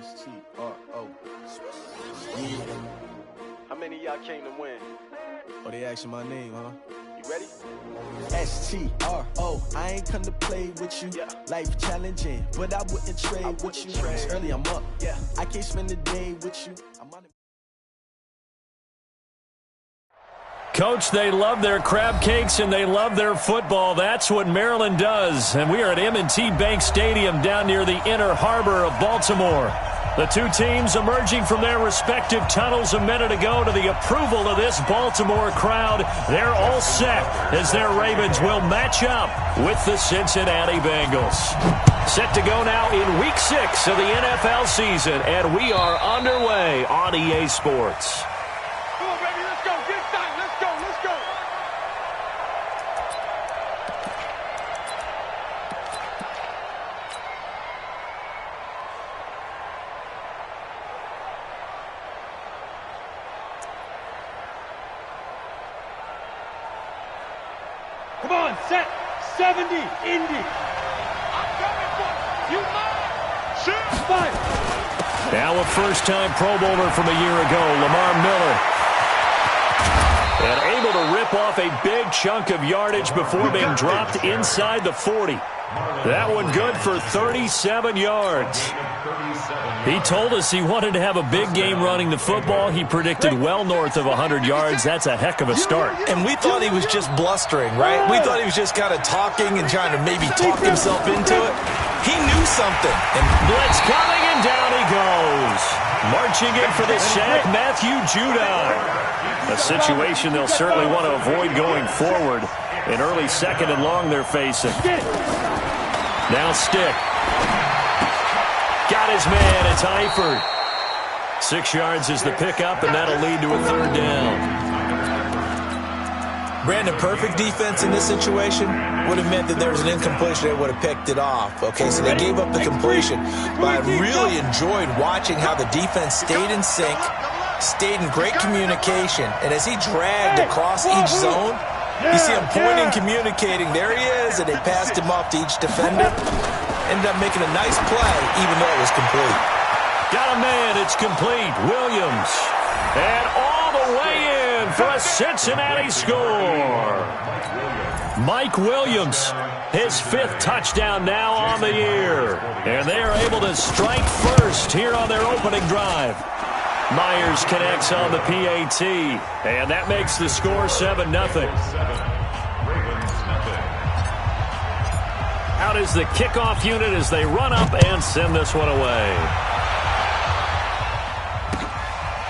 S-T-R-O. How many of y'all came to win? Oh, they asking my name, huh? You ready? S-T-R-O. I ain't come to play with you. Yeah. Life challenging, but I wouldn't trade with you. It's early, I'm up. Yeah. I can't spend the day with you. I'm on it. Coach, they love their crab cakes and they love their football. That's what Maryland does. And we are at M&T Bank Stadium down near the inner harbor of Baltimore. The two teams emerging from their respective tunnels a minute ago to the approval of this Baltimore crowd. They're all set as their Ravens will match up with the Cincinnati Bengals. Set to go now in Week 6 of the NFL season, and we are underway on EA Sports. Come on, baby, let's go. Get started. Let's go. Let's go. Come on, set. 70, Indy. I'm coming for you. Mine. Shoot. Fight. Now a first-time Pro Bowler from a year ago, Lamar Miller. And able to rip off a big chunk of yardage before being dropped inside the 40. That one good for 37 yards. He told us he wanted to have a big game running the football. He predicted well north of 100 yards. That's a heck of a start. And we thought he was just blustering, right? We thought he was just kind of talking and trying to maybe talk himself into it. He knew something. And blitz coming, and down he goes. Marching in for the sack, Matthew Judon. A situation they'll certainly want to avoid going forward. An early second and long they're facing. Now Stick. Got his man. It's Eifert. 6 yards is the pickup, and that'll lead to a third down. Brandon, perfect defense in this situation would have meant that there was an incompletion. They would have picked it off. Okay, so they gave up the completion. But I really enjoyed watching how the defense stayed in sync, stayed in great communication, and as he dragged across each zone, you see him pointing, communicating. There he is, and they passed him off to each defender. Ended up making a nice play, even though it was complete. Got a man. It's complete. Williams. And all the way in for a Cincinnati score. Mike Williams, his 5th touchdown now on the year. And they are able to strike first here on their opening drive. Myers connects on the PAT, and that makes the score 7-0. Out is the kickoff unit as they run up and send this one away.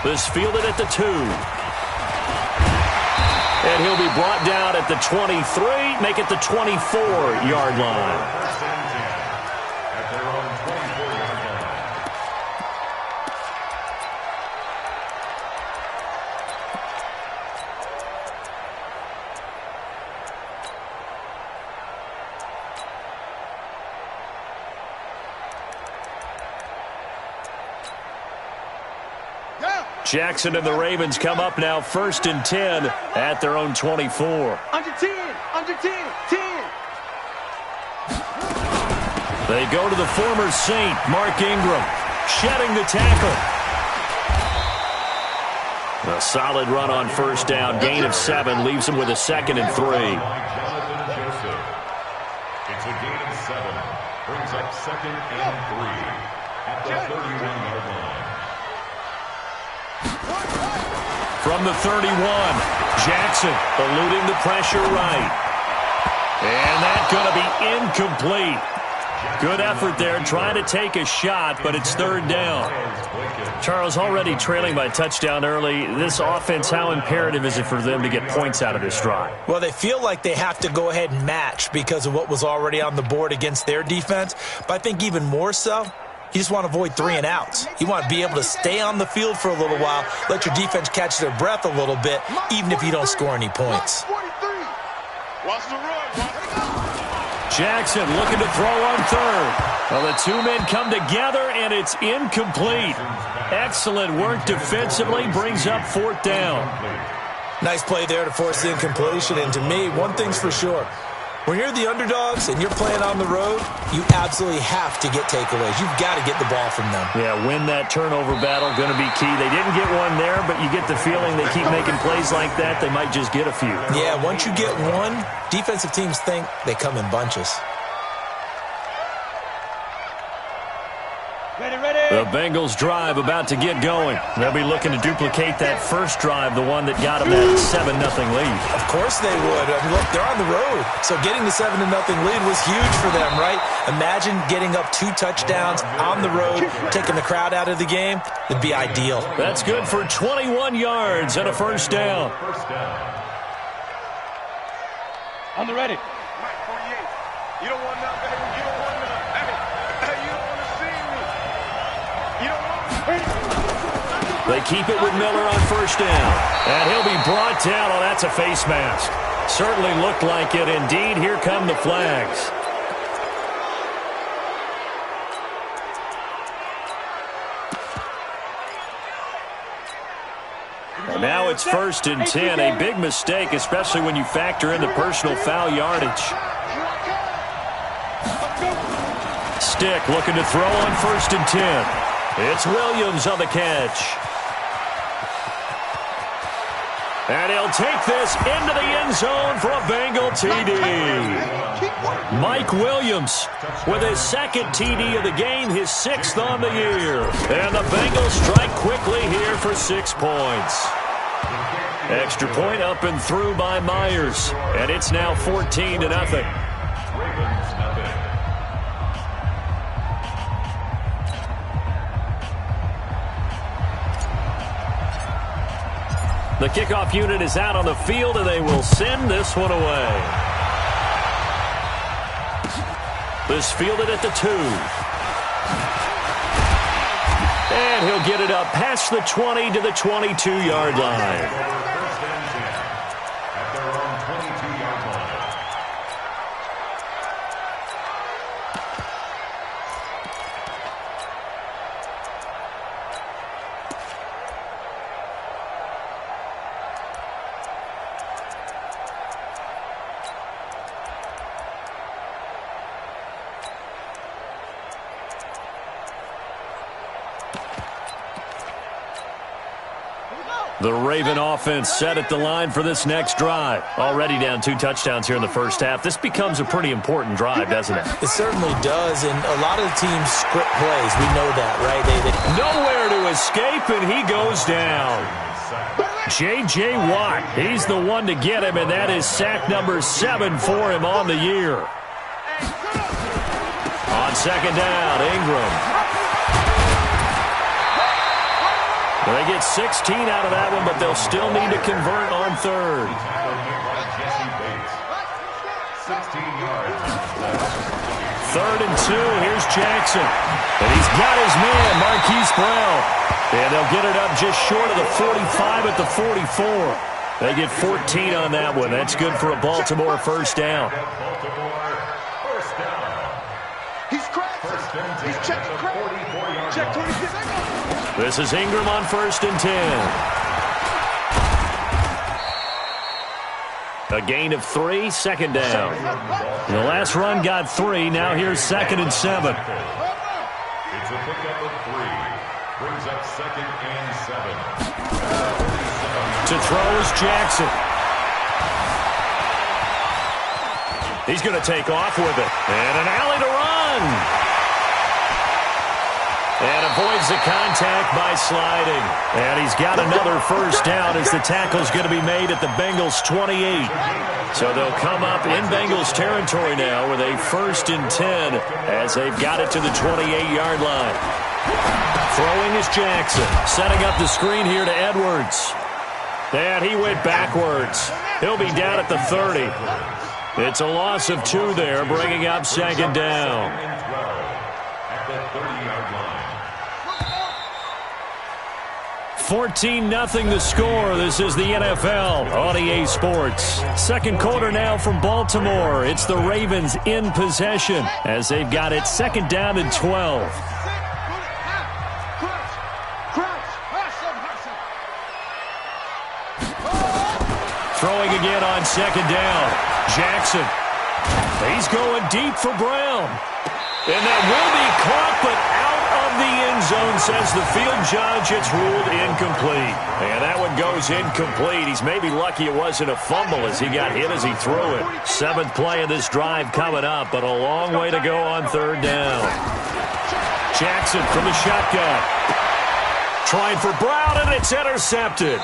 This fielded at the 2. And he'll be brought down at the 23, make it the 24-yard line. Jackson and the Ravens come up now 1st and 10 at their own 24. Under 10, 10. They go to the former Saint, Mark Ingram, shedding the tackle. A solid run on first down, gain of 7, leaves him with a 2nd and 3. It's a gain of 7, brings up 2nd and 3 at the 31-yard line. From the 31, Jackson eluding the pressure right. And that's going to be incomplete. Good effort there, trying to take a shot, but it's 3rd down. Charles, already trailing by touchdown early. This offense, how imperative is it for them to get points out of this drive? Well, they feel like they have to go ahead and match because of what was already on the board against their defense. But I think even more so, you just want to avoid 3 and outs. You want to be able to stay on the field for a little while, let your defense catch their breath a little bit, even if you don't score any points. Jackson looking to throw on 3rd. Well, the 2 men come together, and it's incomplete. Excellent work defensively, brings up 4th down. Nice play there to force the incompletion, and to me, one thing's for sure. When you're the underdogs and you're playing on the road, you absolutely have to get takeaways. You've got to get the ball from them. Yeah, win that turnover battle, going to be key. They didn't get one there, but you get the feeling they keep making plays like that, they might just get a few. Yeah, once you get one, defensive teams think they come in bunches. The Bengals drive about to get going. They'll be looking to duplicate that first drive, the one that got them that 7-0 lead. Of course they would. I mean, look, they're on the road. So getting the 7-0 lead was huge for them, right? Imagine getting up 2 touchdowns on the road, taking the crowd out of the game. It'd be ideal. That's good for 21 yards and a first down. On the ready. Mike 48. You don't want none, baby. You don't want none. Hey, you don't want to see me. You don't want They keep it with Miller on first down. And he'll be brought down. Oh, that's a face mask. Certainly looked like it. Indeed, here come the flags. And now it's 1st and 10. A big mistake, especially when you factor in the personal foul yardage. Stick looking to throw on 1st and 10. It's Williams on the catch. And he'll take this into the end zone for a Bengal TD. Mike Williams with his 2nd TD of the game, his 6th on the year. And the Bengals strike quickly here for 6 points. Extra point up and through by Myers. And it's now 14-0. The kickoff unit is out on the field, and they will send this one away. This fielded at the 2. And he'll get it up past the 20 to the 22-yard line. The Raven offense set at the line for this next drive. Already down 2 touchdowns here in the first half. This becomes a pretty important drive, doesn't it? It certainly does, and a lot of the teams script plays. We know that, right? Nowhere to escape, and he goes down. J.J. Watt, he's the one to get him, and that is sack number 7 for him on the year. On 2nd down, Ingram. Well, they get 16 out of that one, but they'll still need to convert on 3rd. 3rd and 2. Here's Jackson. And he's got his man, Marquise Brown. And they'll get it up just short of the 45 at the 44. They get 14 on that one. That's good for a Baltimore first down. He's cracked. He's checking crack. Check 26. This is Ingram on 1st and 10. A gain of 3, 2nd down. The last run got 3. Now here's 2nd and 7. It's a pickup of 3. Brings up 2nd and 7. To throw is Jackson. He's going to take off with it. And an alley to run. And avoids the contact by sliding. And he's got another first down as the tackle's going to be made at the Bengals 28. So they'll come up in Bengals territory now with a 1st and 10 as they've got it to the 28-yard line. Throwing is Jackson. Setting up the screen here to Edwards. And he went backwards. He'll be down at the 30. It's a loss of 2 there, bringing up 2nd down. At the 30-yard line. 14-0 the score. This is the NFL on EA Sports. 2nd quarter now from Baltimore. It's the Ravens in possession as they've got it 2nd down and 12. Throwing again on 2nd down. Jackson He's going deep for Brown. And that will be caught, but out of the end zone, says the field judge. It's ruled incomplete. And that one goes incomplete. He's maybe lucky it wasn't a fumble as he got hit as he threw it. 7th play of this drive coming up, but a long way to go on 3rd down. Jackson from the shotgun. Trying for Brown, and it's intercepted.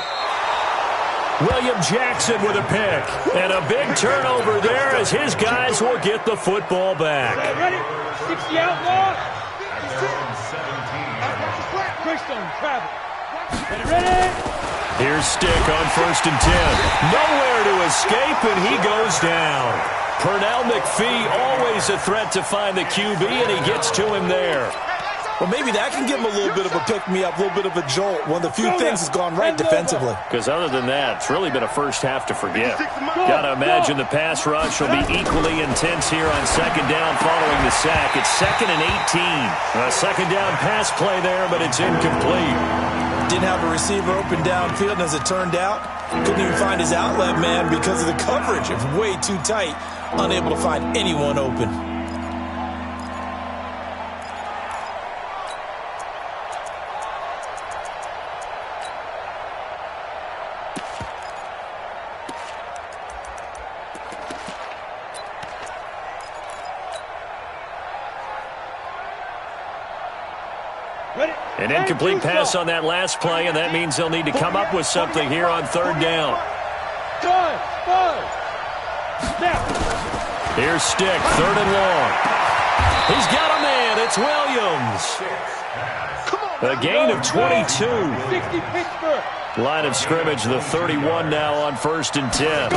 William Jackson with a pick. And a big turnover there as his guys will get the football back. Ready? 60 out, Mark. Ready? Here's Stick on 1st and 10. Nowhere to escape, and he goes down. Pernell McPhee, always a threat to find the QB, and he gets to him there. Well, maybe that can give him a little bit of a pick-me-up, a little bit of a jolt. One of the few things has gone right defensively. Because other than that, it's really been a first half to forget. Got to imagine the pass rush will be equally intense here on 2nd down following the sack. It's 2nd and 18. A 2nd down pass play there, but it's incomplete. Didn't have a receiver open downfield, and as it turned out, couldn't even find his outlet man because of the coverage. It was way too tight, unable to find anyone open. An incomplete pass on that last play, and that means they'll need to come up with something here on 3rd down. Here's Stick, 3rd and long. He's got a man. It's Williams. A gain of 22. Line of scrimmage, the 31 now on 1st and 10.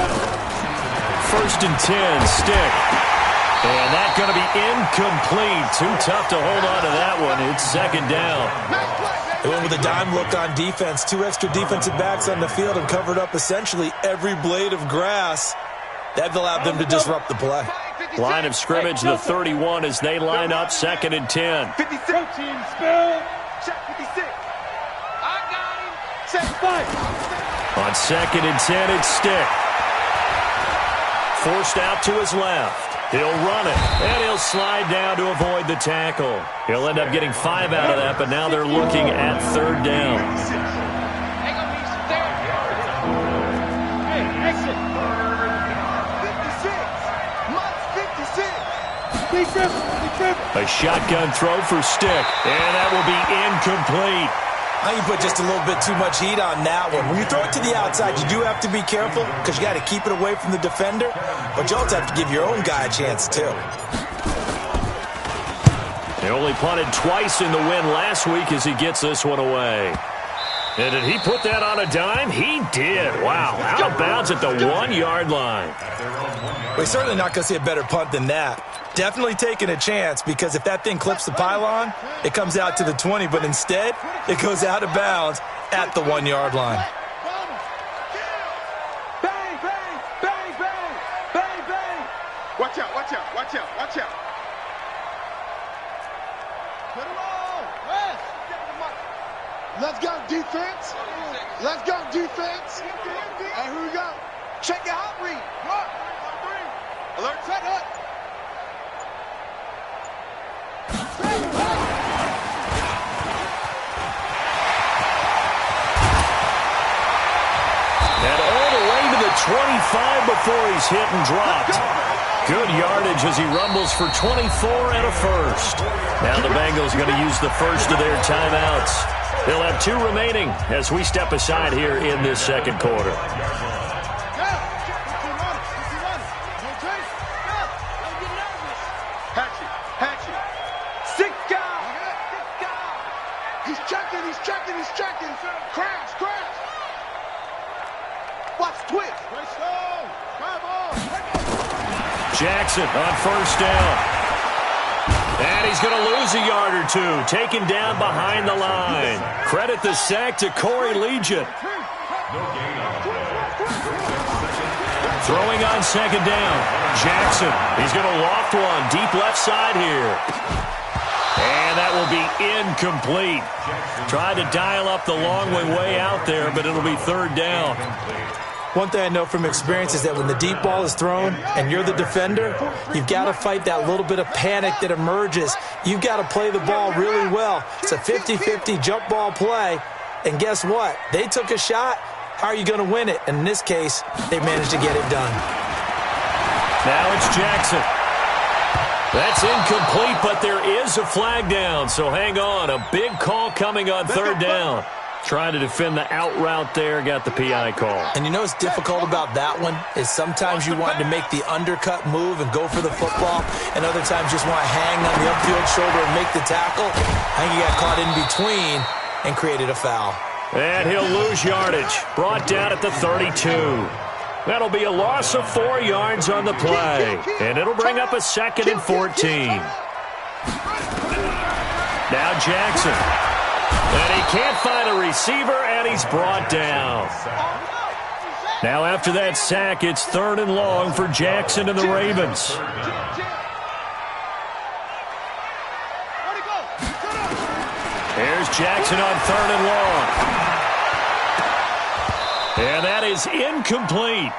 1st and 10, Stick. And that's going to be incomplete. Too tough to hold on to that one. It's 2nd down. They went with a dime look on defense. 2 extra defensive backs on the field and covered up essentially every blade of grass. That allowed them to disrupt the play. Line of scrimmage, the 31 as they line up 2nd and 10. 56. Check 56. I got him. Set fight. On 2nd and 10, it's Stick. Forced out to his left. He'll run it, and he'll slide down to avoid the tackle. He'll end up getting 5 out of that, but now they're looking at 3rd down. Hey, exit. 56. A shotgun throw for Stick, and that will be incomplete. I think you put just a little bit too much heat on that one. When you throw it to the outside, you do have to be careful because you got to keep it away from the defender, but you also have to give your own guy a chance too. They only punted twice in the win last week as he gets this one away. And did he put that on a dime? He did. Wow, out of bounds at the 1-yard line. We're certainly not going to see a better punt than that. Definitely taking a chance because if that thing clips the pylon, it comes out to the 20, but instead, it goes out of bounds at the 1-yard line. Bang, bang, bang, bang, bang, bang. Watch out, watch out, watch out, watch out. Put it on. West. Let's go, defense. Let's go, defense. Hey, here we go. Check your hot read. Alert, set up. And all the way to the 25 before he's hit and dropped. Good yardage as he rumbles for 24 and a first. Now the Bengals going to use the first of their timeouts. They'll have 2 remaining as we step aside here in this 2nd quarter. Jackson on 1st down. And he's going to lose a yard or 2, taken down behind the line. Credit the sack to Corey Legion. Throwing on 2nd down. Jackson, he's going to loft one deep left side here. And that will be incomplete. Tried to dial up the long way out there, but it'll be 3rd down. One thing I know from experience is that when the deep ball is thrown and you're the defender, you've got to fight that little bit of panic that emerges. You've got to play the ball really well. It's a 50-50 jump ball play, and guess what? They took a shot. How are you going to win it? And in this case, they managed to get it done. Now it's Jackson. That's incomplete, but there is a flag down, so hang on. A big call coming on third down. Trying to defend the out route there, got the PI call. And you know what's difficult about that one is sometimes you want to make the undercut move and go for the football, and other times just want to hang on the upfield shoulder and make the tackle. I think he got caught in between and created a foul. And he'll lose yardage. Brought down at the 32. That'll be a loss of 4 yards on the play. And it'll bring up a 2nd and 14. Now Jackson. And he can't find a receiver, and he's brought down. Now after that sack, it's 3rd and long for Jackson and the Ravens. Here's Jackson on 3rd and long. And that is incomplete.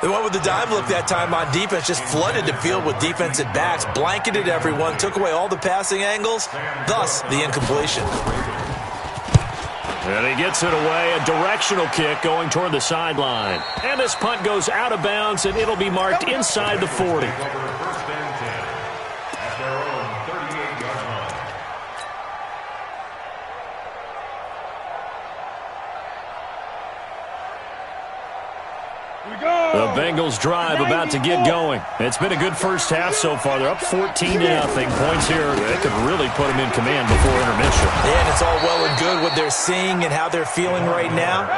They went with the dive look that time on defense, just flooded the field with defensive backs, blanketed everyone, took away all the passing angles, thus the incompletion. And he gets it away, a directional kick going toward the sideline. And this punt goes out of bounds, and it'll be marked inside the 40. The Bengals drive about to get going. It's been a good first half so far. They're up 14-0. Points here that could really put them in command before intermission. Yeah, and it's all well and good what they're seeing and how they're feeling right now.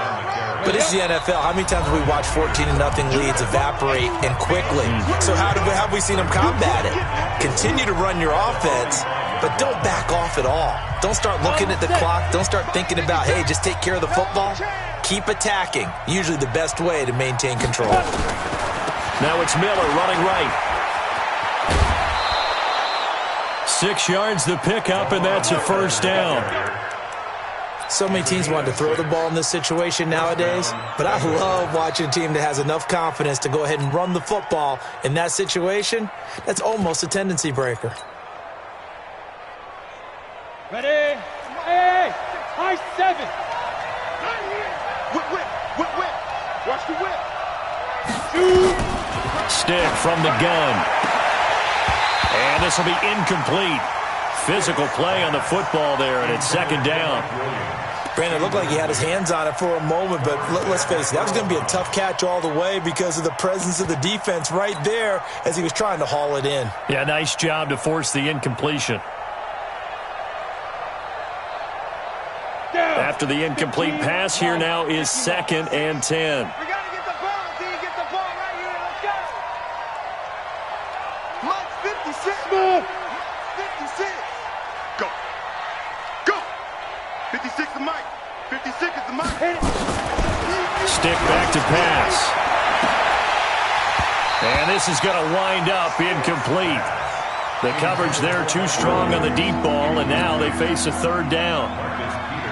But it's the NFL. How many times have we watched 14-0 leads evaporate and quickly? So how have we seen them combat it? Continue to run your offense, but don't back off at all. Don't start looking at the clock. Don't start thinking about, hey, just take care of the football. Keep attacking. Usually the best way to maintain control. Now it's Miller running right. 6 yards the pickup, and that's a first down. So many teams want to throw the ball in this situation nowadays, but I love watching a team that has enough confidence to go ahead and run the football in that situation. That's almost a tendency breaker. Ready? Hey! High 7! Whip, whip, whip, whip! Watch the whip! Shoot! Stick from the gun. And this will be incomplete. Physical play on the football there, and it's 2nd down. Brandon, it looked like he had his hands on it for a moment, but let's face it, that was going to be a tough catch all the way because of the presence of the defense right there as he was trying to haul it in. Yeah, nice job to force the incompletion. After the incomplete pass, here now is 2nd and 10. We got to get the ball until you get the ball right here. Let's go. Mark 56. 56. Go. Go. 56 is Mike. 56 is the Mike. Stick back to pass. And this is going to wind up incomplete. The coverage there too strong on the deep ball, and now they face a 3rd down.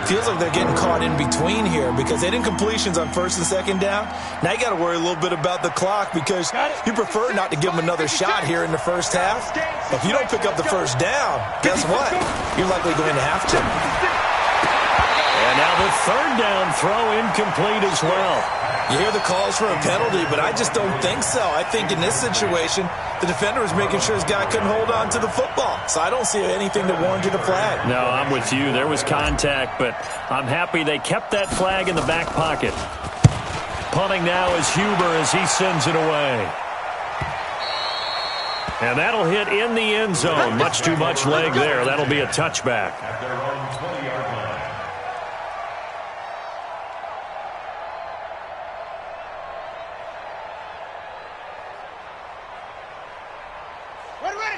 Feels like they're getting caught in between here because they had incompletions on 1st and 2nd down. Now you got to worry a little bit about the clock because you prefer not to give them another shot here in the first half. If you don't pick up the first down, guess what? You're likely going to have to. And now the 3rd down throw incomplete as well. You hear the calls for a penalty, but I just don't think so. I think in this situation, the defender was making sure his guy couldn't hold on to the football. So I don't see anything that warranted a flag. No, I'm with you. There was contact, but I'm happy they kept that flag in the back pocket. Punting now is Huber as he sends it away. And that'll hit in the end zone. Much too much leg there. That'll be a touchback. At their own 20-yard line.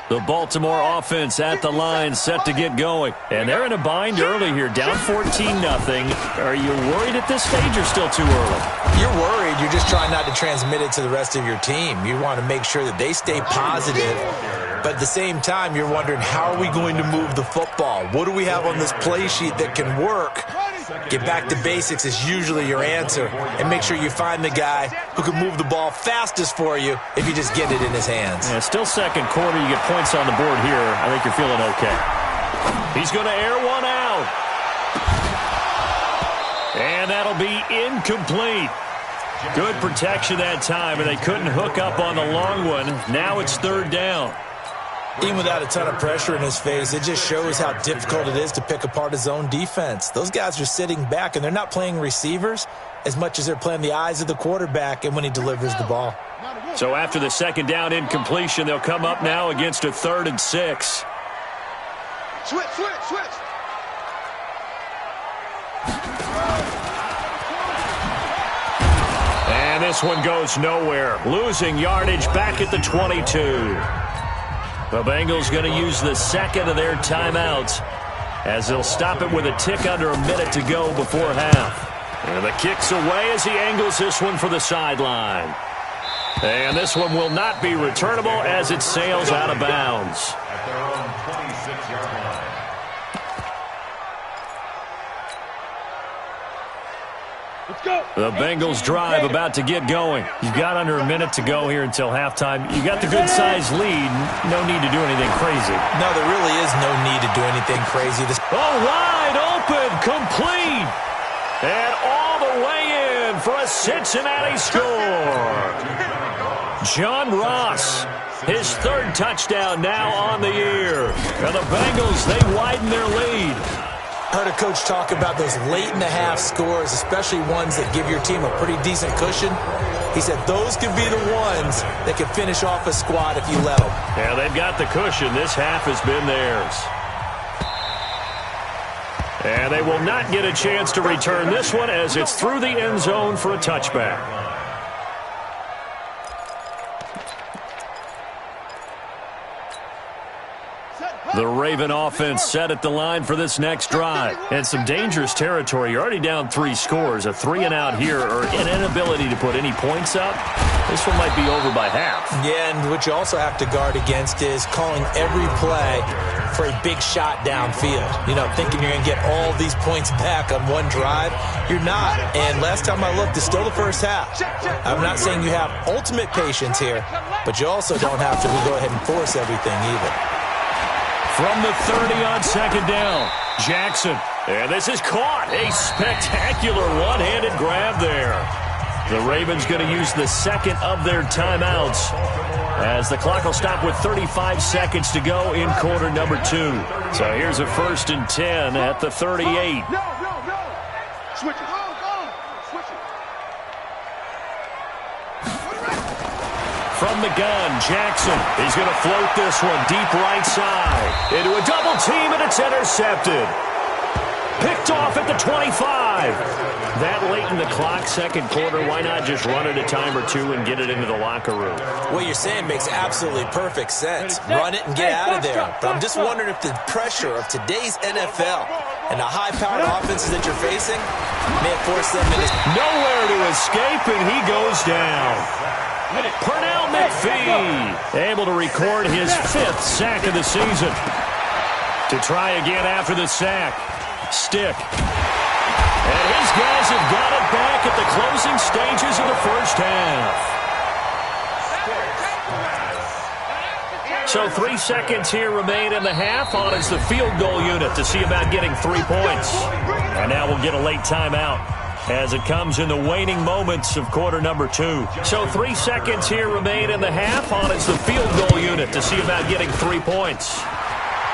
The Baltimore offense at the line, set to get going. And they're in a bind early here, down 14-0. Are you worried at this stage or still too early? You're worried. You're just trying not to transmit it to the rest of your team. You want to make sure that they stay positive. But at the same time, you're wondering, how are we going to move the football? What do we have on this play sheet that can work? Get back to basics is usually your answer. And make sure you find the guy who can move the ball fastest for you if you just get it in his hands. Yeah, still second quarter. You get points on the board here. I think you're feeling okay. He's going to air one out. And that'll be incomplete. Good protection that time, and they couldn't hook up on the long one. Now it's third down. Even without a ton of pressure in his face, it just shows how difficult it is to pick apart his own defense. Those guys are sitting back, and they're not playing receivers as much as they're playing the eyes of the quarterback and when he delivers the ball. So after the second down incompletion, they'll come up now against a 3rd and 6. Switch. And this one goes nowhere. Losing yardage back at the 22. The Bengals going to use the second of their timeouts as they'll stop it with a tick under a minute to go before half. And the kick's away as he angles this one for the sideline. And this one will not be returnable as it sails out of bounds. At their own 26-yard line. The Bengals drive about to get going. You've got under a minute to go here until halftime. You got the good-sized lead. No need to do anything crazy. No, there really is no need to do anything crazy. Wide open, complete. And all the way in for a Cincinnati score. John Ross, his 3rd touchdown now on the year. And the Bengals, they widen their lead. Heard a coach talk about those late-in-the-half scores, especially ones that give your team a pretty decent cushion. He said those could be the ones that can finish off a squad if you let them. Yeah, they've got the cushion. This half has been theirs. And they will not get a chance to return this one as it's through the end zone for a touchback. The Raven offense set at the line for this next drive. And some dangerous territory. You're already down 3 scores. A 3-and-out here or an inability to put any points up. This one might be over by half. Yeah, and what you also have to guard against is calling every play for a big shot downfield. You know, thinking you're going to get all these points back on one drive. You're not. And last time I looked, it's still the first half. I'm not saying you have ultimate patience here, but you also don't have to go ahead and force everything either. From the 30 on second down, Jackson. And this is caught. A spectacular one-handed grab there. The Ravens going to use the second of their timeouts as the clock will stop with 35 seconds to go in quarter number 2. So here's a 1st and 10 at the 38. No. Switch it. Switch it. From the gun, Jackson. He's going to float this one deep right side. Into a double team, and it's intercepted. Picked off at the 25. That late in the clock, second quarter, why not just run it a time or two and get it into the locker room? What you're saying makes absolutely perfect sense. Run it and get out of there. But I'm just wondering if the pressure of today's NFL and the high-powered offenses that you're facing may have forced them into nowhere to escape, and he goes down. Pernell McPhee able to record his 5th sack of the season. To try again after the sack. Stick. And his guys have got it back at the closing stages of the first half. So 3 seconds here remain in the half. On is the field goal unit to see about getting 3 points. And now we'll get a late timeout as it comes in the waning moments of quarter number 2. So 3 seconds here remain in the half. On is the field goal unit to see about getting 3 points.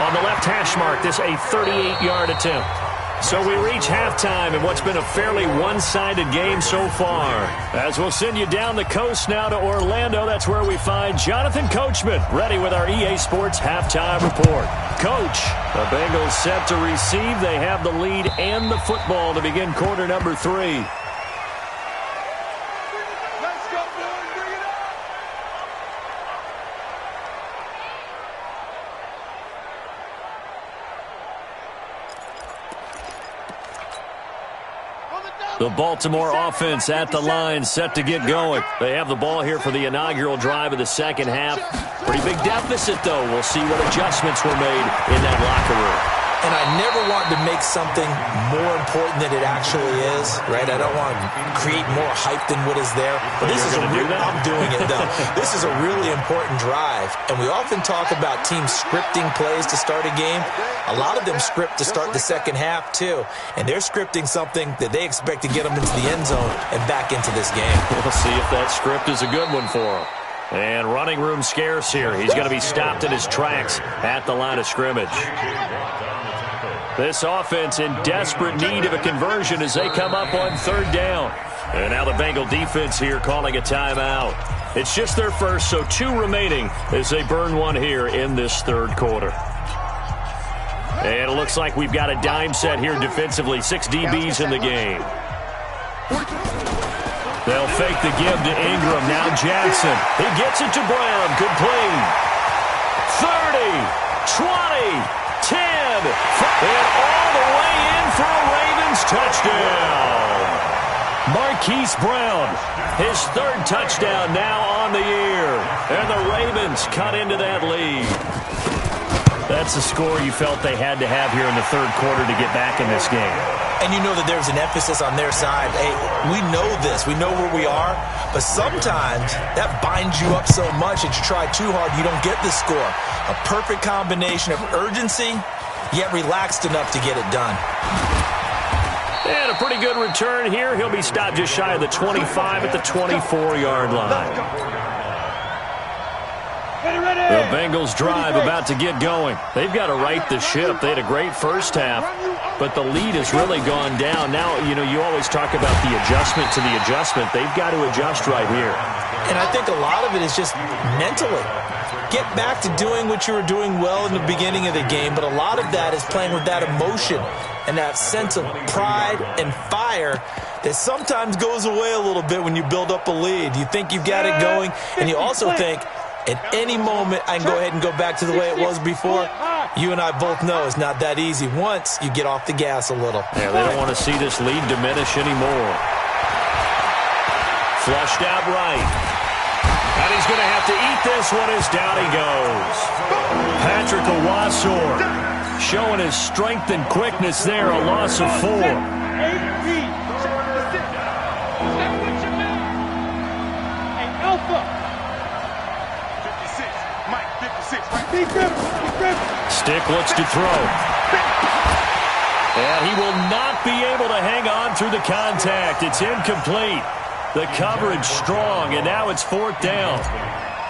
On the left hash mark, this a 38-yard attempt. So we reach halftime in what's been a fairly one-sided game so far. As we'll send you down the coast now to Orlando, that's where we find Jonathan Coachman ready with our EA Sports halftime report. Coach, the Bengals set to receive. They have the lead and the football to begin quarter number 3. The Baltimore offense at the line, set to get going. They have the ball here for the inaugural drive of the second half. Pretty big deficit, though. We'll see what adjustments were made in that locker room. And I never want to make something more important than it actually is, right? I don't want to create more hype than what is there. But this is I'm doing it, though. This is a really important drive. And we often talk about teams scripting plays to start a game. A lot of them script to start the second half, too. And they're scripting something that they expect to get them into the end zone and back into this game. We'll see if that script is a good one for them. And running room scarce here. He's going to be stopped in his tracks at the line of scrimmage. This offense in desperate need of a conversion as they come up on third down. And now the Bengal defense here calling a timeout. It's just their first, so 2 remaining as they burn one here in this third quarter. And it looks like we've got a dime set here defensively. 6 DBs in the game. They'll fake the give to Ingram. Now Jackson. He gets it to Brown. Complete. 30, 20, 10, and all the way in for a Ravens touchdown. Marquise Brown, his 3rd touchdown now on the year. And the Ravens cut into that lead. That's the score you felt they had to have here in the third quarter to get back in this game. And you know that there's an emphasis on their side. Hey, we know this. We know where we are. But sometimes that binds you up so much that you try too hard, you don't get the score. A perfect combination of urgency, yet relaxed enough to get it done. And a pretty good return here. He'll be stopped just shy of the 25 at the 24-yard line. The Bengals drive about to get going. They've got to right the ship. They had a great first half, but the lead has really gone down. Now, you know, you always talk about the adjustment to the adjustment. They've got to adjust right here. And I think a lot of it is just mentally. Get back to doing what you were doing well in the beginning of the game, but a lot of that is playing with that emotion and that sense of pride and fire that sometimes goes away a little bit when you build up a lead. You think you've got it going, and you also think, at any moment, I can go ahead and go back to the way it was before. You and I both know it's not that easy once you get off the gas a little. Yeah, they don't want to see this lead diminish anymore. Flushed out right. And he's going to have to eat this one as down he goes. Patrick Owasor showing his strength and quickness there, a loss of 4. Stick looks to throw. And he will not be able to hang on through the contact. It's incomplete. The coverage strong, and now it's 4th down.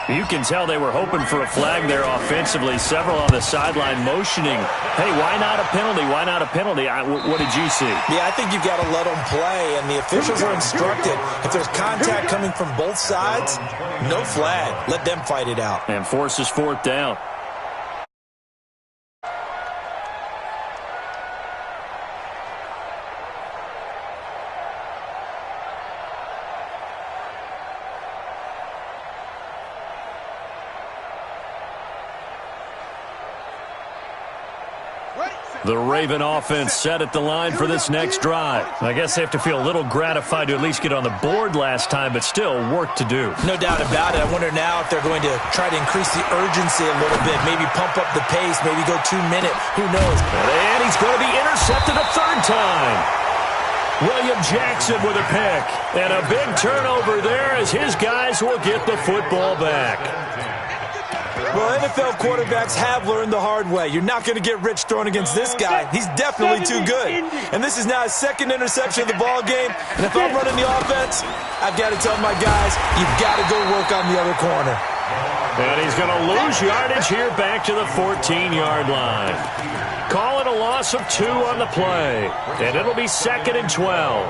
You can tell they were hoping for a flag there offensively. Several on the sideline motioning, hey, why not a penalty? Why not a penalty? What did you see? Yeah, I think you've got to let them play, and the officials are instructed. If there's contact coming from both sides, no flag. Let them fight it out. And forces 4th down. The Raven offense set at the line for this next drive. I guess they have to feel a little gratified to at least get on the board last time, but still work to do. No doubt about it. I wonder now if they're going to try to increase the urgency a little bit, maybe pump up the pace, maybe go 2-minute. Who knows? And he's going to be intercepted a 3rd time. William Jackson with a pick. And a big turnover there as his guys will get the football back. Well, NFL quarterbacks have learned the hard way. You're not going to get rich throwing against this guy. He's definitely too good. And this is now his 2nd interception of the ball game. And if I'm running the offense, I've got to tell my guys, you've got to go work on the other corner. And he's going to lose yardage here back to the 14-yard line. Call it a loss of 2 on the play. And it'll be 2nd and 12.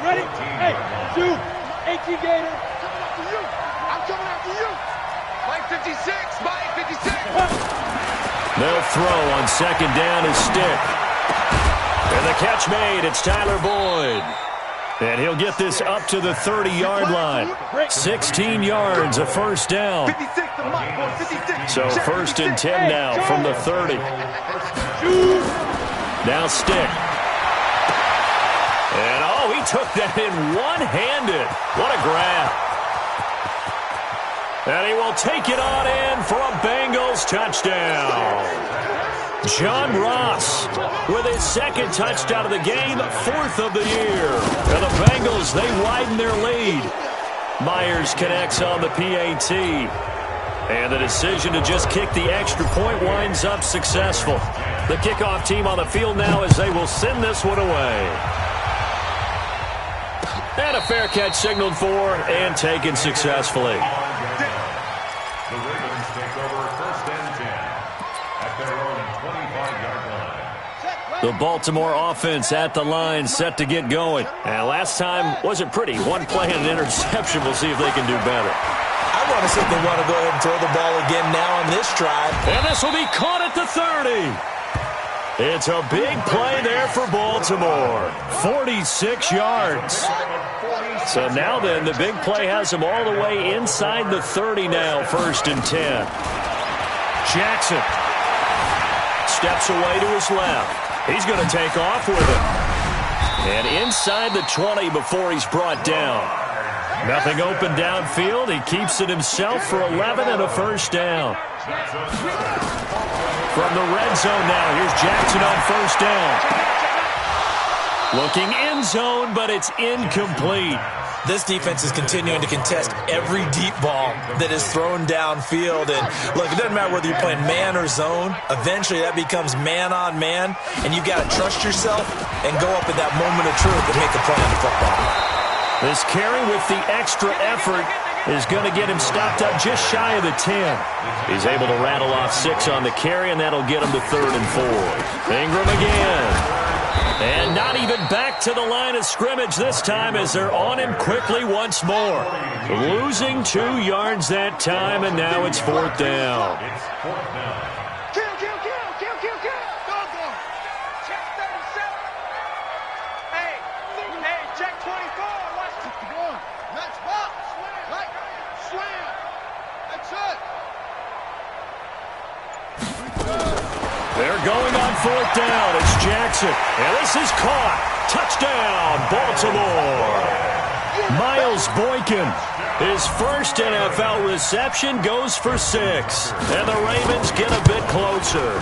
Ready? Hey, 2, 18 Gator. I'm coming after you. 56, Mike, 56. They'll throw on 2nd down is Stick. And the catch made, it's Tyler Boyd. And he'll get this up to the 30-yard line. 16 yards, a 1st down. So 1st and 10 now from the 30. Now Stick. And oh, he took that in one-handed. What a grab. And he will take it on in for a Bengals touchdown. John Ross with his second touchdown of the game, 4th of the year. And the Bengals, they widen their lead. Myers connects on the PAT. And the decision to just kick the extra point winds up successful. The kickoff team on the field now as they will send this one away. And a fair catch signaled for and taken successfully. The Ravens take over 1st and 10 at their own 25-yard line. The Baltimore offense at the line, set to get going. And last time wasn't pretty. One play and an interception. We'll see if they can do better. I want to see if they want to go ahead and throw the ball again now on this drive. And this will be caught at the 30. It's a big play there for Baltimore. 46 yards. So now then, the big play has them all the way inside the 30 now, 1st and 10. Jackson steps away to his left. He's going to take off with it. And inside the 20 before he's brought down. Nothing open downfield. He keeps it himself for 11 and a 1st down. From the red zone now, here's Jackson on 1st down. Looking end zone, but it's incomplete. This defense is continuing to contest every deep ball that is thrown downfield. And look, it doesn't matter whether you're playing man or zone. Eventually, that becomes man on man. And you've got to trust yourself and go up at that moment of truth and make a play on the football. This carry with the extra effort is going to get him stopped up just shy of the 10. He's able to rattle off 6 on the carry, and that'll get him to 3rd and 4. Ingram again. And not even back to the line of scrimmage this time as they're on him quickly once more. Losing 2 yards that time, and now it's 4th down. It's 4th down. Check 37. Hey, check 24. Watch the one. Match box. Right. Slam. That's it. They're going on 4th down. It's Jackson. And this is caught. Touchdown, Baltimore. Miles Boykin. His first NFL reception goes for 6. And the Ravens get a bit closer.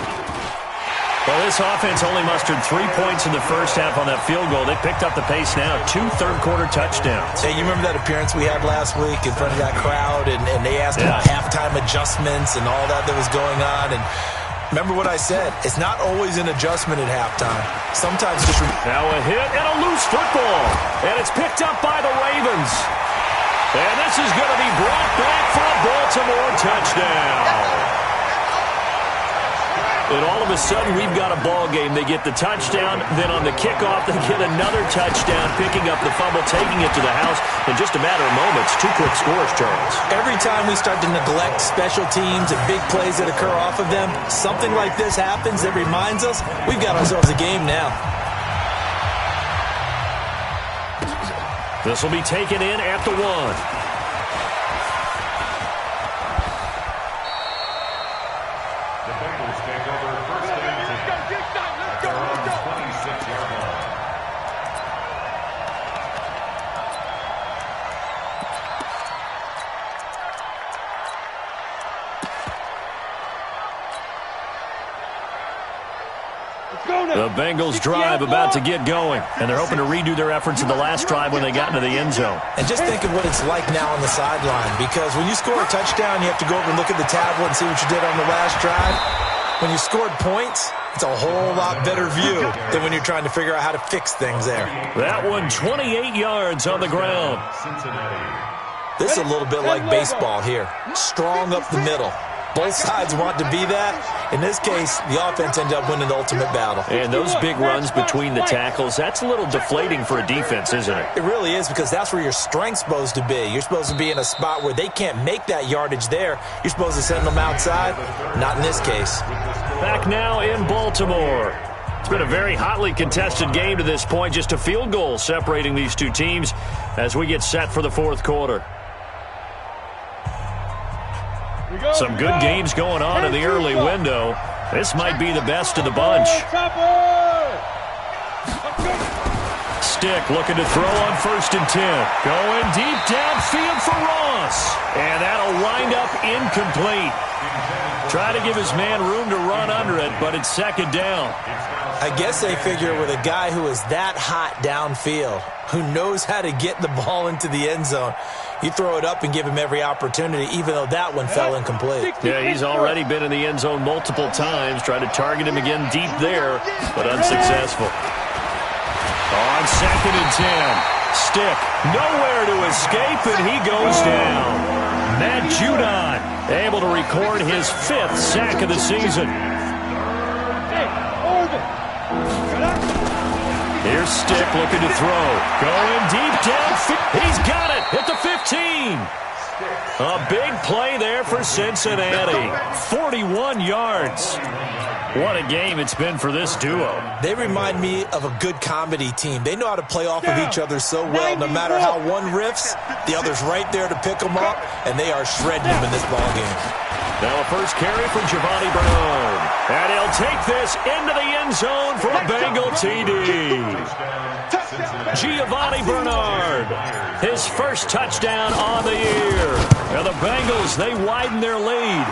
Well, this offense only mustered 3 points in the first half on that field goal. They picked up the pace now. 2 third-quarter touchdowns. Hey, you remember that appearance we had last week in front of that crowd, and they asked about halftime adjustments and all that was going on, and remember what I said, it's not always an adjustment at halftime. Sometimes just... Now a hit and a loose football, and it's picked up by the Ravens. And this is going to be brought back for a Baltimore touchdown. And all of a sudden, we've got a ball game. They get the touchdown, then on the kickoff, they get another touchdown, picking up the fumble, taking it to the house in just a matter of moments. 2 quick scores, Charles. Every time we start to neglect special teams and big plays that occur off of them, something like this happens that reminds us we've got ourselves a game now. This will be taken in at the 1. The Bengals drive about to get going, and they're hoping to redo their efforts in the last drive when they got into the end zone. And just think of what it's like now on the sideline, because when you score a touchdown, you have to go over and look at the tablet and see what you did on the last drive. When you scored points, it's a whole lot better view than when you're trying to figure out how to fix things there. That one, 28 yards on the ground. This is a little bit like baseball here. Strong up the middle. Both sides want to be that. In this case, the offense ended up winning the ultimate battle. And those big runs between the tackles, that's a little deflating for a defense, isn't it? It really is, because that's where your strength's supposed to be. You're supposed to be in a spot where they can't make that yardage there. You're supposed to send them outside. Not in this case. Back now in Baltimore. It's been a very hotly contested game to this point. Just a field goal separating these two teams as we get set for the 4th quarter. Some good games going on in the early window. This might be the best of the bunch. Stick looking to throw on 1st and 10. Going deep downfield for Ross. And that'll wind up incomplete. Try to give his man room to run under it, but it's 2nd down. I guess they figure with a guy who is that hot downfield, who knows how to get the ball into the end zone, you throw it up and give him every opportunity, even though that one fell incomplete. Yeah, he's already been in the end zone multiple times. Tried to target him again deep there, but unsuccessful. On 2nd and 10, Stick nowhere to escape, and he goes down. Matt Judon able to record his 5th sack of the season. Here's Stick looking to throw. Going deep downfield. He's got it at the 15. A big play there for Cincinnati. 41 yards. What a game it's been for this duo. They remind me of a good comedy team. They know how to play off of each other so well. No matter how one riffs, the other's right there to pick them up, and they are shredding them in this ballgame. Now a first carry for Giovanni Bernard. And he'll take this into the end zone for a Bengal TD. Giovanni Bernard, his first touchdown on the year. And the Bengals, they widen their lead.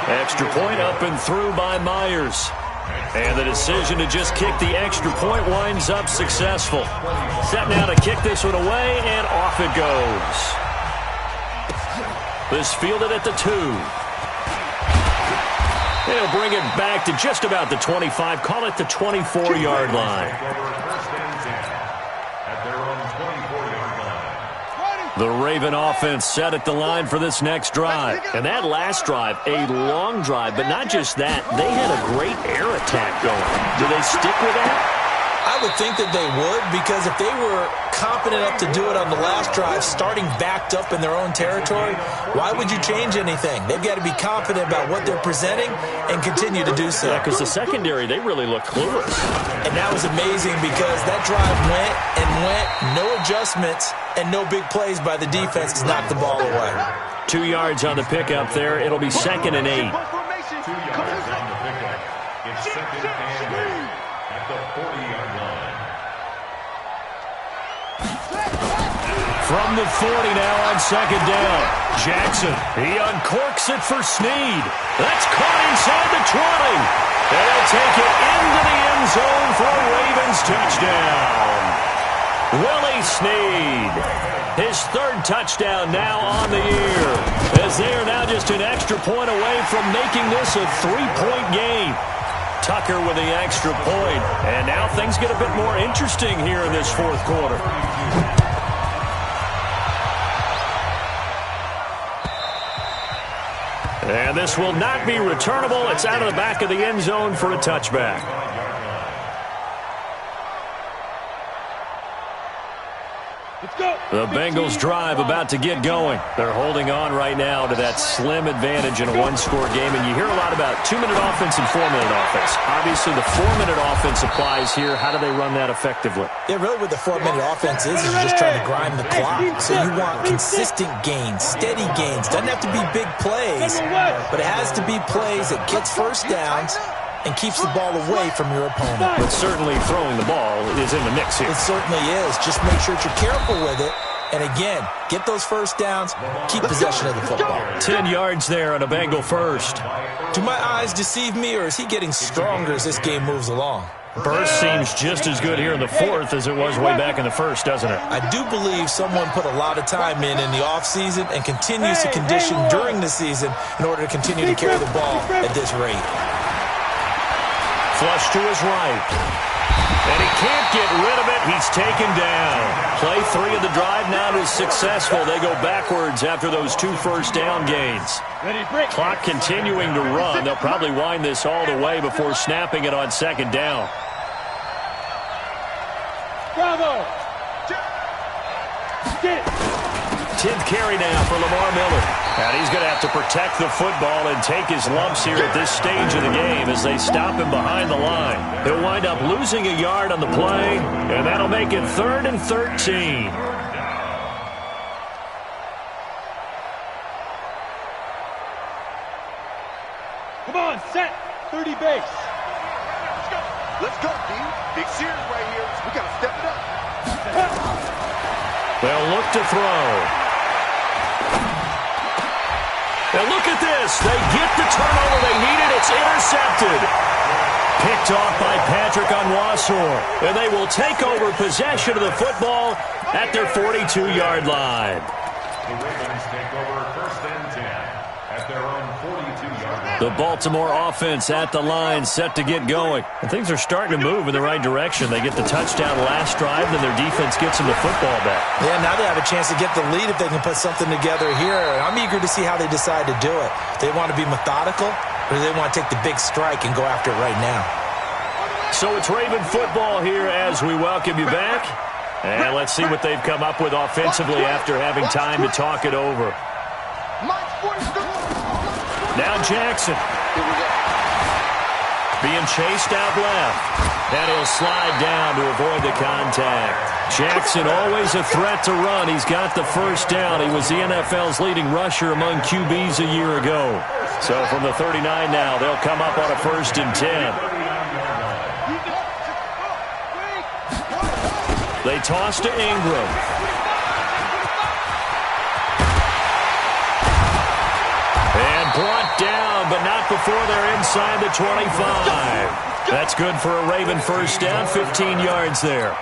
Extra point up and through by Myers. And the decision to just kick the extra point winds up successful. Set now to kick this one away, and off it goes. This fielded at the 2. He'll bring it back to just about the 25. Call it the 24-yard line. The Raven offense set at the line for this next drive. And that last drive, a long drive, but not just that. They had a great air attack going. Do they stick with that? I would think that they would, because if they were confident enough to do it on the last drive, starting backed up in their own territory, why would you change anything? They've got to be confident about what they're presenting and continue to do so. Yeah, because the secondary, they really looked clueless. And that was amazing, because that drive went and went, no adjustments, and no big plays by the defense to knock the ball away. 2 yards on the pickup there. It'll be 2nd and 8. 2 yards on the pickup. It's 2nd and 8 at the 40-yard line. From the 40 now on 2nd down. Jackson, he uncorks it for Snead. That's caught inside the 20. And he'll take it into the end zone for a Ravens touchdown. Willie Snead, his 3rd touchdown now on the year, as they are now just an extra point away from making this a 3-point game. Tucker with the extra point, and now things get a bit more interesting here in this 4th quarter. And this will not be returnable. It's out of the back of the end zone for a touchback. The Bengals drive about to get going. They're holding on right now to that slim advantage in a one-score game. And you hear a lot about 2-minute offense and 4-minute offense. Obviously, the 4-minute offense applies here. How do they run that effectively? Yeah, really what the 4-minute offense is you're just trying to grind the clock. So you want consistent gains, steady gains. Doesn't have to be big plays, but it has to be plays that gets first downs and keeps the ball away from your opponent. But certainly throwing the ball is in the mix here. It certainly is. Just make sure that you're careful with it. And again, get those first downs, keep possession of the football. 10 yards there on a Bengal first. Do my eyes deceive me, or is he getting stronger as this game moves along? Burst seems just as good here in the 4th as it was way back in the 1st, doesn't it? I do believe someone put a lot of time in the offseason and continues to condition during the season in order to continue to carry the ball at this rate. Flush to his right. And he can't get rid of it. He's taken down. Play 3 of the drive now is successful. They go backwards after those 2 first down gains. Clock continuing to run. They'll probably wind this all the way before snapping it on 2nd down. Bravo! 10th carry now for Lamar Miller. And he's going to have to protect the football and take his lumps here at this stage of the game as they stop him behind the line. He'll wind up losing a yard on the play, and that'll make it 3rd and 13. Come on, set. 30 base. Let's go, D. Big series right here. We got to step it up. They'll look to throw. And look at this. They get the turnover they needed. It's intercepted. Picked off by Patrick Onwuasor. And they will take over possession of the football at their 42-yard line. The Ravens take over 1st and 10 at their own 42-yard line. The Baltimore offense at the line, set to get going. And things are starting to move in the right direction. They get the touchdown last drive, then their defense gets them the football back. Yeah, now they have a chance to get the lead if they can put something together here. I'm eager to see how they decide to do it. Do they want to be methodical, or do they want to take the big strike and go after it right now? So it's Raven football here as we welcome you back. And let's see what they've come up with offensively after having time to talk it over. Now Jackson. Being chased out left. And he'll slide down to avoid the contact. Jackson always a threat to run. He's got the first down. He was the NFL's leading rusher among QBs a year ago. So from the 39 now, they'll come up on a 1st and 10. They toss to Ingram. And brought down, but not before they're inside the 25. That's good for a Raven first down, 15 yards there.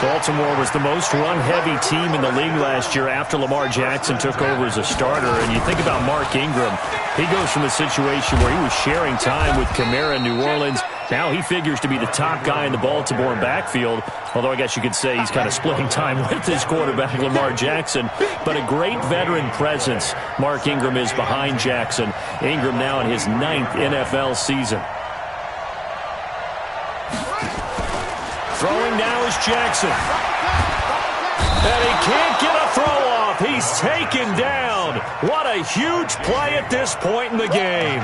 Baltimore was the most run-heavy team in the league last year after Lamar Jackson took over as a starter. And you think about Mark Ingram, he goes from a situation where he was sharing time with Kamara in New Orleans. Now he figures to be the top guy in the Baltimore backfield, although I guess you could say he's kind of splitting time with his quarterback, Lamar Jackson. But a great veteran presence Mark Ingram is behind Jackson. Ingram now in his 9th NFL season. Throwing now is Jackson. And he can't get a throw off. He's taken down. What a huge play at this point in the game.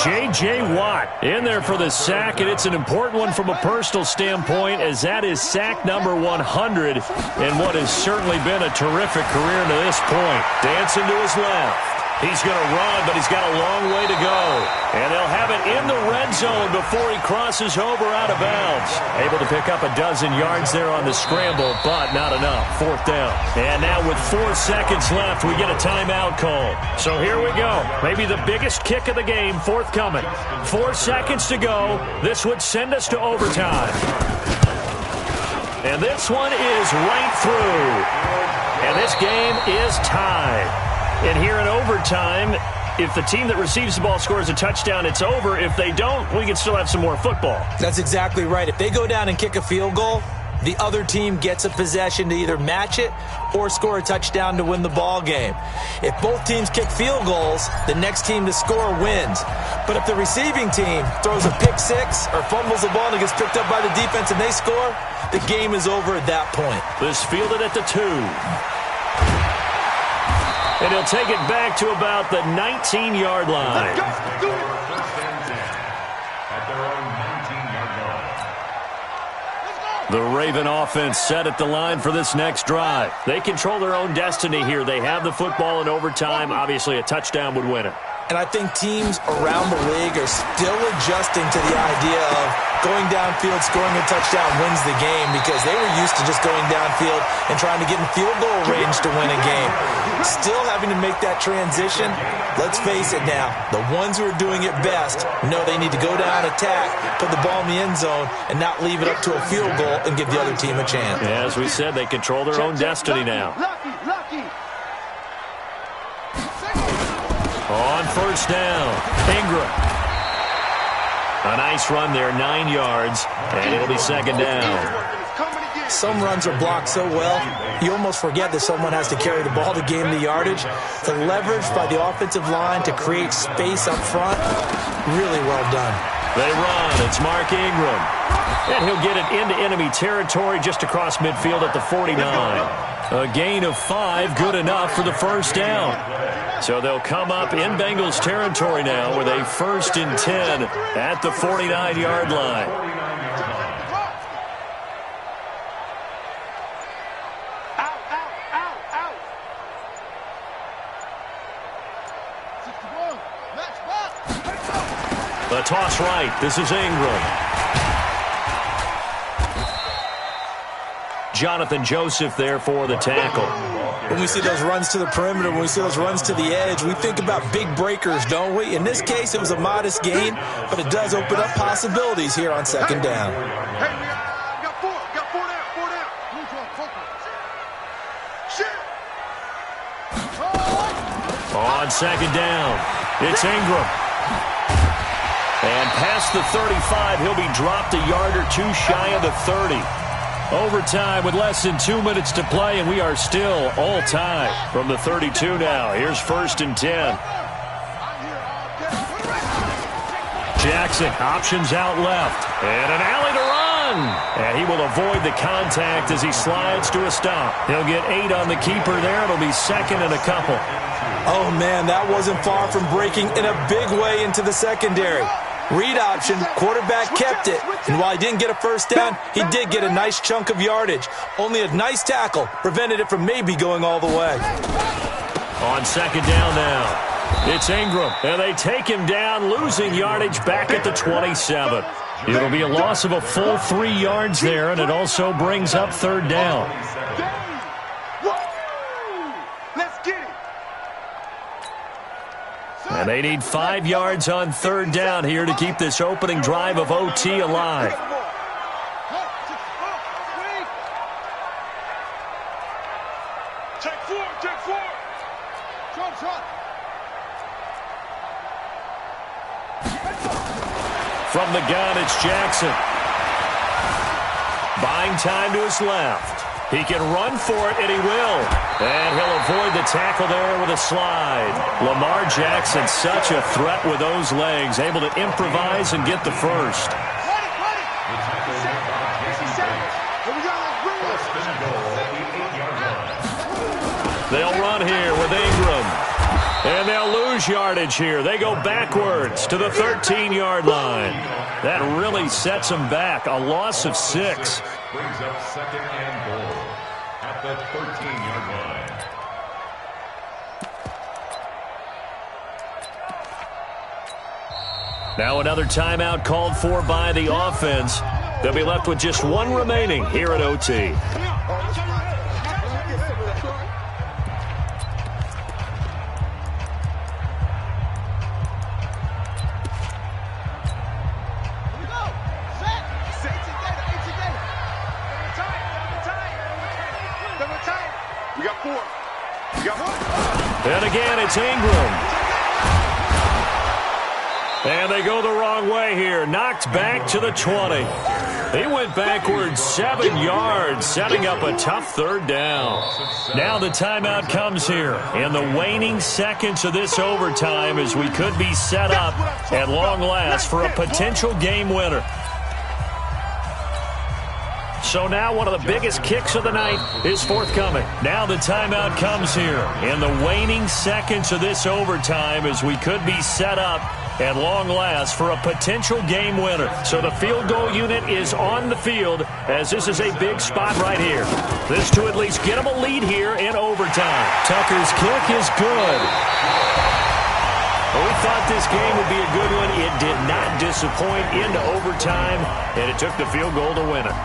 J.J. Watt in there for the sack, and it's an important one from a personal standpoint, as that is sack number 100 in what has certainly been a terrific career to this point. Dancing to his left. He's going to run, but he's got a long way to go. And they'll have it in the red zone before he crosses over out of bounds. Able to pick up a dozen yards there on the scramble, but not enough. 4th down. And now with 4 seconds left, we get a timeout call. So here we go. Maybe the biggest kick of the game forthcoming. 4 seconds to go. This would send us to overtime. And this one is right through. And this game is tied. And here in overtime, if the team that receives the ball scores a touchdown, it's over. If they don't, we can still have some more football. That's exactly right. If they go down and kick a field goal, the other team gets a possession to either match it or score a touchdown to win the ball game. If both teams kick field goals, the next team to score wins. But if the receiving team throws a pick six or fumbles the ball and it gets picked up by the defense and they score, the game is over at that point. This fielded at the 2. And he'll take it back to about the 19-yard line. The Raven offense set at the line for this next drive. They control their own destiny here. They have the football in overtime. Obviously, a touchdown would win it. And I think teams around the league are still adjusting to the idea of going downfield, scoring a touchdown wins the game, because they were used to just going downfield and trying to get in field goal range to win a game. Still having to make that transition. Let's face it now, the ones who are doing it best know they need to go down, attack, put the ball in the end zone, and not leave it up to a field goal and give the other team a chance. Yeah, as we said, they control their own destiny now. On 1st down, Ingram. A nice run there, 9 yards, and it'll be 2nd down. Some runs are blocked so well, you almost forget that someone has to carry the ball to gain the yardage. The leverage by the offensive line to create space up front, really well done. They run. It's Mark Ingram. And he'll get it into enemy territory just across midfield at the 49. A gain of 5, good enough for the 1st down. So they'll come up in Bengals territory now with a 1st and 10 at the 49-yard line. The toss right. This is Ingram. Jonathan Joseph there for the tackle. When we see those runs to the perimeter, when we see those runs to the edge, we think about big breakers, don't we? In this case, it was a modest gain, but it does open up possibilities here on second down. Hey, we got four down. Shit. On second down, it's Ingram. And past the 35, he'll be dropped a yard or two shy of the 30. Overtime with less than 2 minutes to play, and we are still all tied from the 32 now. Here's 1st and 10. Jackson options out left, and an alley to run. And he will avoid the contact as he slides to a stop. He'll get 8 on the keeper there. It'll be 2nd and a couple. Oh, man, that wasn't far from breaking in a big way into the secondary. Read option, quarterback kept it, and while he didn't get a first down, he did get a nice chunk of yardage. Only a nice tackle prevented it from maybe going all the way. On second down now, it's Ingram, and they take him down, losing yardage back at the 27. It'll be a loss of a full 3 yards there, and it also brings up 3rd down. And they need 5 yards on 3rd down here to keep this opening drive of OT alive. Check four. From the gun, it's Jackson. Buying time to his left. He can run for it, and he will. And he'll avoid the tackle there with a slide. Lamar Jackson, such a threat with those legs, able to improvise and get the first. They'll run here with Ingram. And they'll lose yardage here. They go backwards to the 13-yard line. That really sets them back. A loss of 6. Brings up 2nd and goal at the 13-yard line. Now another timeout called for by the offense. They'll be left with just 1 remaining here at OT. And again, it's Ingram. And they go the wrong way here. Knocked back to the 20. He went backwards 7 yards, setting up a tough 3rd down. Now the timeout comes here in the waning seconds of this overtime as we could be set up at long last for a potential game winner. So now one of the biggest kicks of the night is forthcoming. Now the timeout comes here in the waning seconds of this overtime as we could be set up at long last for a potential game winner. So the field goal unit is on the field as this is a big spot right here. This to at least get them a lead here in overtime. Tucker's kick is good. Well, we thought this game would be a good one. It did not disappoint into overtime, and it took the field goal to win it.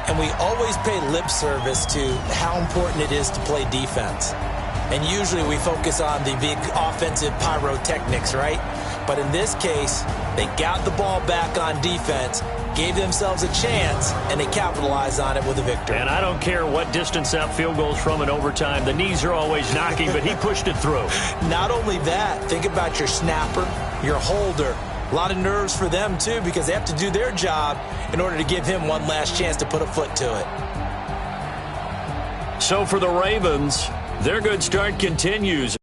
And we always pay lip service to how important it is to play defense. And usually we focus on the big offensive pyrotechnics, right? But in this case, they got the ball back on defense, gave themselves a chance, and they capitalized on it with a victory. And I don't care what distance that field goes from in overtime. The knees are always knocking, but he pushed it through. Not only that, think about your snapper, your holder. A lot of nerves for them, too, because they have to do their job in order to give him one last chance to put a foot to it. So for the Ravens, their good start continues.